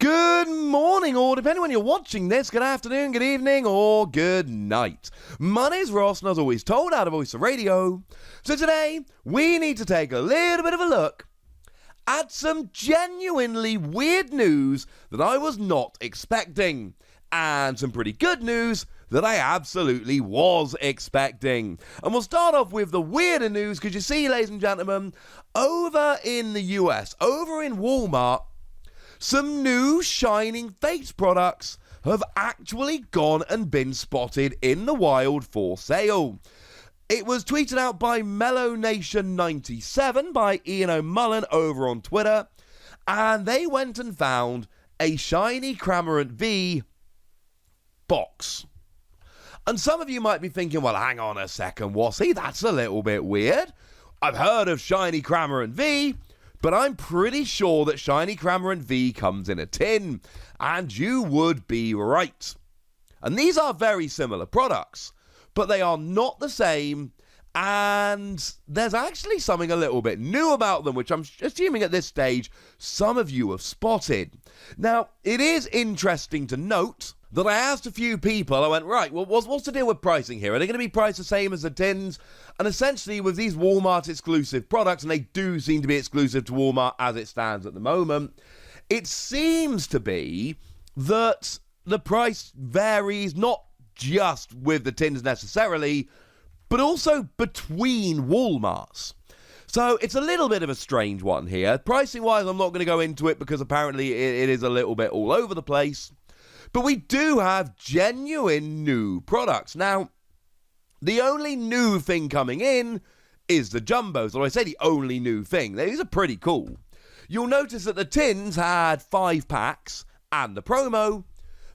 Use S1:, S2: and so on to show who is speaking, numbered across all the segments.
S1: Good morning, or depending when you're watching this, good afternoon, good evening, or good night. My name's Ross, and as always told, out of Voice of Radio. So today, we need to take a little bit of a look at some genuinely weird news that I was not expecting, and some pretty good news that I absolutely was expecting. And we'll start off with the weirder news, because you see, ladies and gentlemen, over in the US, over in Walmart, some new Shining Fates products have actually gone and been spotted in the wild for sale. It was tweeted out by MellowNation97 by Ian O'Mullen over on Twitter, and they went and found a Shiny Cramorant V box. And some of you might be thinking, well, hang on a second, Wassy, that's a little bit weird. I've heard of Shiny Cramorant V, but I'm pretty sure that Shiny Cramorant V comes in a tin, and you would be right. And these are very similar products, but they are not the same, and there's actually something a little bit new about them, which I'm assuming at this stage some of you have spotted. Now, it is interesting to note that I asked a few people, I went, right, well, what's the deal with pricing here? Are they going to be priced the same as the tins? And essentially, with these Walmart exclusive products, and they do seem to be exclusive to Walmart as it stands at the moment, it seems to be that the price varies not just with the tins necessarily, but also between Walmarts. So it's a little bit of a strange one here. Pricing-wise, I'm not going to go into it because apparently it is a little bit all over the place. But we do have genuine new products. Now, the only new thing coming in is the jumbos. Or I say the only new thing. These are pretty cool. You'll notice that the tins had 5 packs and the promo.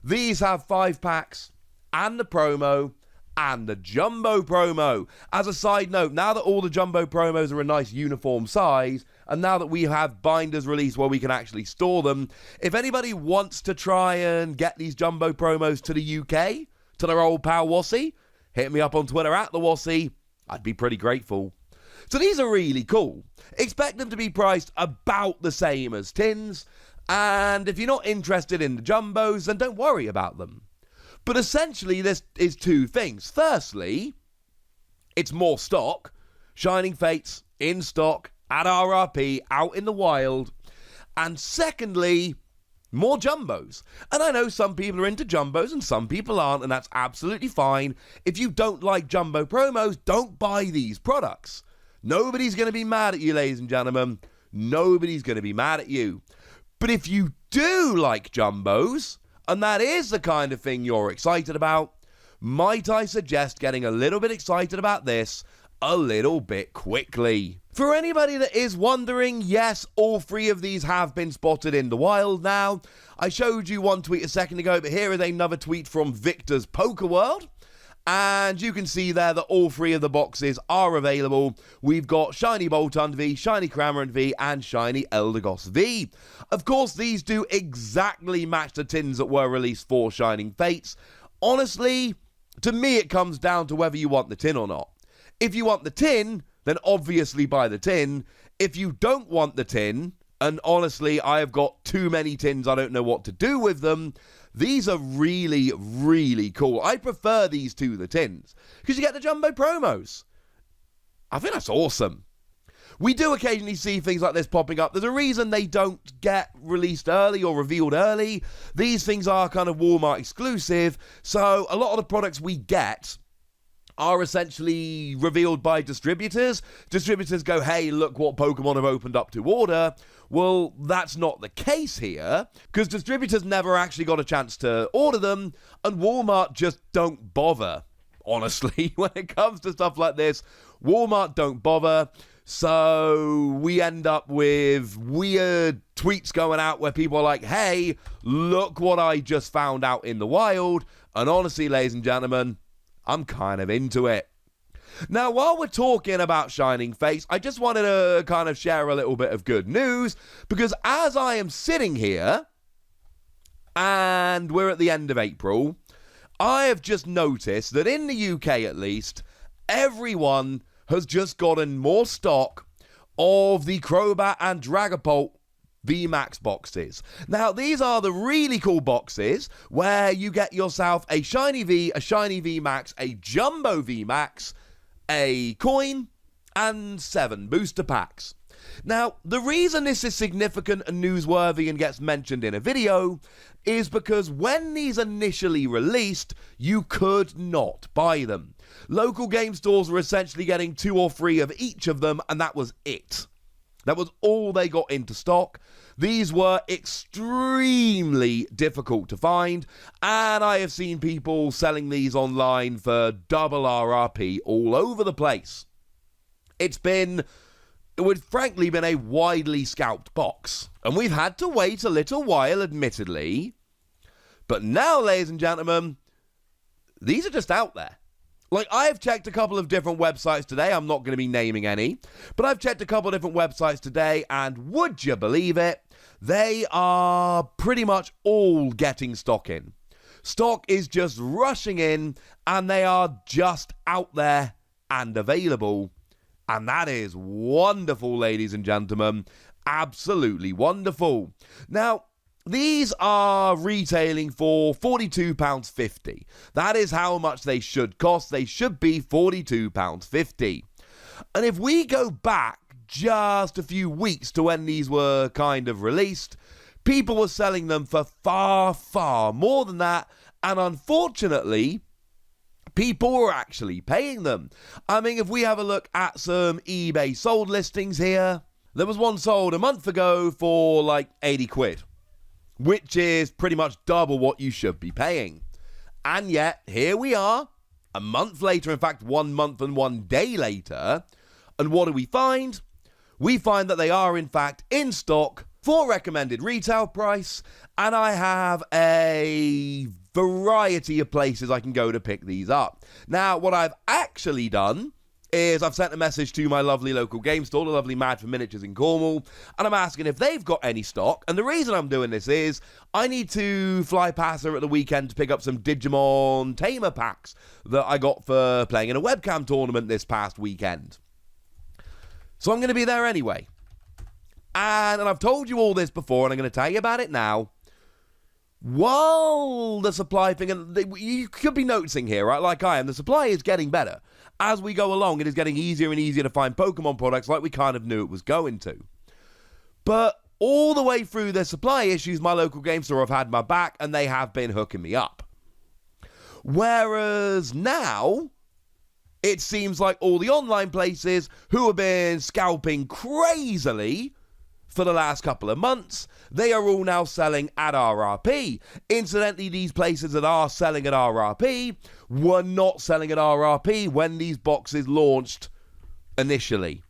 S1: These have 5 packs and the promo and the jumbo promo. As a side note, now that all the jumbo promos are a nice uniform size, and now that we have binders released where we can actually store them, if anybody wants to try and get these jumbo promos to the UK, to their old pal Wassy, hit me up on Twitter at the Wassy. I'd be pretty grateful. So these are really cool. Expect them to be priced about the same as tins, and if you're not interested in the jumbos, then don't worry about them. But essentially, this is two things. Firstly, it's more stock. Shining Fates in stock at RRP, out in the wild. And secondly, more jumbos. And I know some people are into jumbos and some people aren't, and that's absolutely fine. If you don't like jumbo promos, don't buy these products. Nobody's going to be mad at you, ladies and gentlemen. Nobody's going to be mad at you. But if you do like jumbos, and that is the kind of thing you're excited about, might I suggest getting a little bit excited about this a little bit quickly. For anybody that is wondering, yes, all 3 of these have been spotted in the wild now. I showed you one tweet a second ago, but here is another tweet from Victor's Poker World. And you can see there that all 3 of the boxes are available. We've got Shiny Boltund V, Shiny Cramorant V, and Shiny Eldegoss V. Of course, these do exactly match the tins that were released for Shining Fates. Honestly, to me, it comes down to whether you want the tin or not. If you want the tin, then obviously buy the tin. If you don't want the tin, and honestly, I have got too many tins, I don't know what to do with them, these are really, really cool. I prefer these to the tins, because you get the jumbo promos. I think that's awesome. We do occasionally see things like this popping up. There's a reason they don't get released early or revealed early. These things are kind of Walmart exclusive, so a lot of the products we get are essentially revealed by distributors. Distributors go, hey, look what Pokemon have opened up to order. Well, that's not the case here, because distributors never actually got a chance to order them, and Walmart just don't bother, honestly. When it comes to stuff like this, Walmart don't bother, so we end up with weird tweets going out where people are like, hey, look what I just found out in the wild, and honestly, ladies and gentlemen, I'm kind of into it. Now, while we're talking about Shining Fates, I just wanted to kind of share a little bit of good news, because as I am sitting here, and we're at the end of April, I have just noticed that in the UK at least, everyone has just gotten more stock of the Crobat and Dragapult VMAX boxes. Now, these are the really cool boxes where you get yourself a Shiny V, a Shiny VMAX, a Jumbo VMAX, a coin, and 7 booster packs. Now, the reason this is significant and newsworthy and gets mentioned in a video is because when these initially released, you could not buy them. Local game stores were essentially getting 2 or 3 of each of them, and that was it. That was all they got into stock. These were extremely difficult to find, and I have seen people selling these online for double RRP all over the place. It would frankly been a widely scalped box, and we've had to wait a little while, admittedly. But now, ladies and gentlemen, these are just out there. Like, I have checked a couple of different websites today. I'm not going to be naming any, but I've checked a couple of different websites today, and would you believe it? They are pretty much all getting stock in. Stock is just rushing in, and they are just out there and available. And that is wonderful, ladies and gentlemen. Absolutely wonderful. Now, these are retailing for £42.50. That is how much they should cost. They should be £42.50. And if we go back just a few weeks to when these were kind of released, people were selling them for far, far more than that. And unfortunately, people were actually paying them. I mean, if we have a look at some eBay sold listings here, there was one sold a month ago for like 80 quid. Which is pretty much double what you should be paying. And yet, here we are, a month later, in fact, 1 month and 1 day later, and what do we find? We find that they are, in fact, in stock for recommended retail price, and I have a variety of places I can go to pick these up. Now, what I've actually done is I've sent a message to my lovely local game store, the lovely Mad for Miniatures in Cornwall, and I'm asking if they've got any stock. And the reason I'm doing this is I need to fly past her at the weekend to pick up some Digimon Tamer packs that I got for playing in a webcam tournament this past weekend. So I'm going to be there anyway. And I've told you all this before, and I'm going to tell you about it now. While the supply thing, and you could be noticing here, right, like I am, the supply is getting better. As we go along, it is getting easier and easier to find Pokemon products like we kind of knew it was going to. But all the way through their supply issues, my local game store have had my back, and they have been hooking me up. Whereas now, it seems like all the online places who have been scalping crazily for the last couple of months, they are all now selling at RRP. Incidentally, these places that are selling at RRP were not selling at RRP when these boxes launched initially.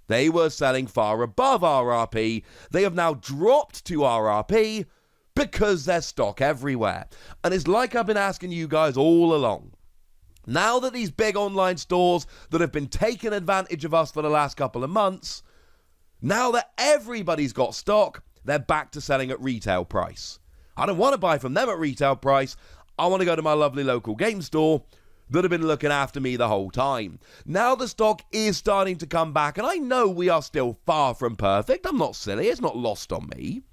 S1: They were selling far above RRP. They have now dropped to RRP because there's stock everywhere. And it's like I've been asking you guys all along. Now that these big online stores that have been taking advantage of us for the last couple of months, now that everybody's got stock, they're back to selling at retail price. I don't want to buy from them at retail price. I want to go to my lovely local game store that have been looking after me the whole time. Now the stock is starting to come back, and I know we are still far from perfect. I'm not silly. It's not lost on me.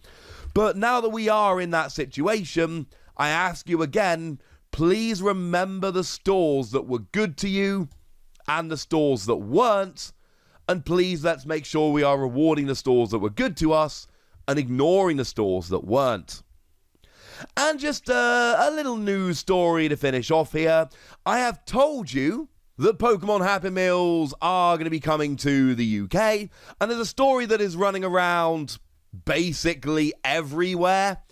S1: But now that we are in that situation, I ask you again, please remember the stores that were good to you and the stores that weren't. And please, let's make sure we are rewarding the stores that were good to us and ignoring the stores that weren't. And just a little news story to finish off here. I have told you that Pokemon Happy Meals are going to be coming to the UK. And there's a story that is running around basically everywhere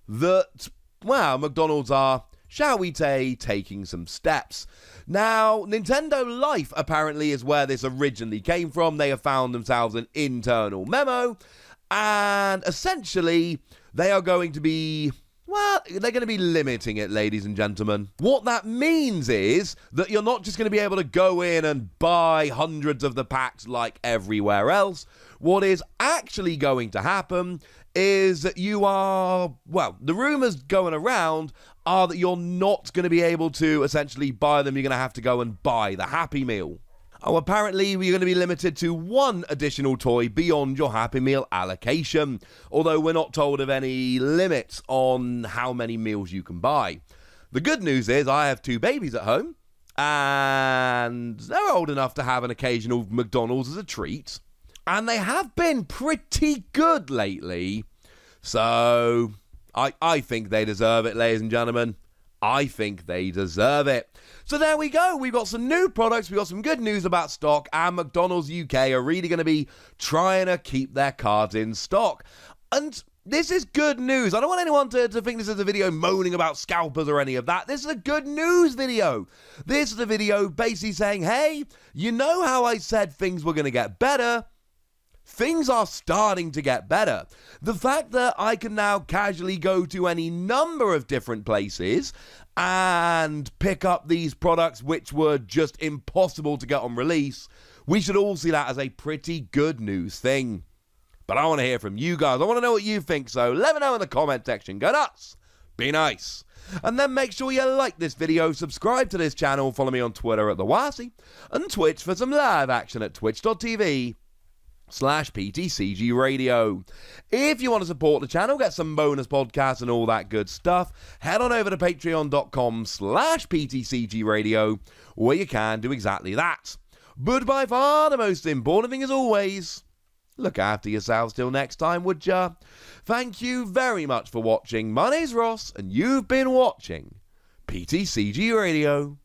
S1: that, well, McDonald's are, shall we say, taking some steps. Now, Nintendo Life apparently is where this originally came from. They have found themselves an internal memo, and essentially, they are going to be, well, they're going to be limiting it, ladies and gentlemen. What that means is that you're not just going to be able to go in and buy hundreds of the packs like everywhere else. What is actually going to happen is that you are, well, the rumors going around are that you're not going to be able to essentially buy them. You're going to have to go and buy the Happy Meal. Oh, apparently we're going to be limited to one additional toy beyond your Happy Meal allocation, although we're not told of any limits on how many meals you can buy. The good news is I have 2 babies at home, and they're old enough to have an occasional McDonald's as a treat, and they have been pretty good lately, so I think they deserve it, ladies and gentlemen. I think they deserve it. So there we go. We've got some new products. We've got some good news about stock. And McDonald's UK are really going to be trying to keep their cards in stock. And this is good news. I don't want anyone to think this is a video moaning about scalpers or any of that. This is a good news video. This is a video basically saying, hey, you know how I said things were going to get better? Things are starting to get better. The fact that I can now casually go to any number of different places and pick up these products which were just impossible to get on release, we should all see that as a pretty good news thing. But I want to hear from you guys. I want to know what you think, so let me know in the comment section. Go nuts! Be nice! And then make sure you like this video, subscribe to this channel, follow me on Twitter at TheWasi, and Twitch for some live action at twitch.tv/PTCG Radio. If you want to support the channel, get some bonus podcasts and all that good stuff, head on over to patreon.com/PTCG Radio, where you can do exactly that. But by far the most important thing, as always, look after yourselves till next time, would ya? Thank you very much for watching. My name's Ross, and you've been watching PTCG Radio.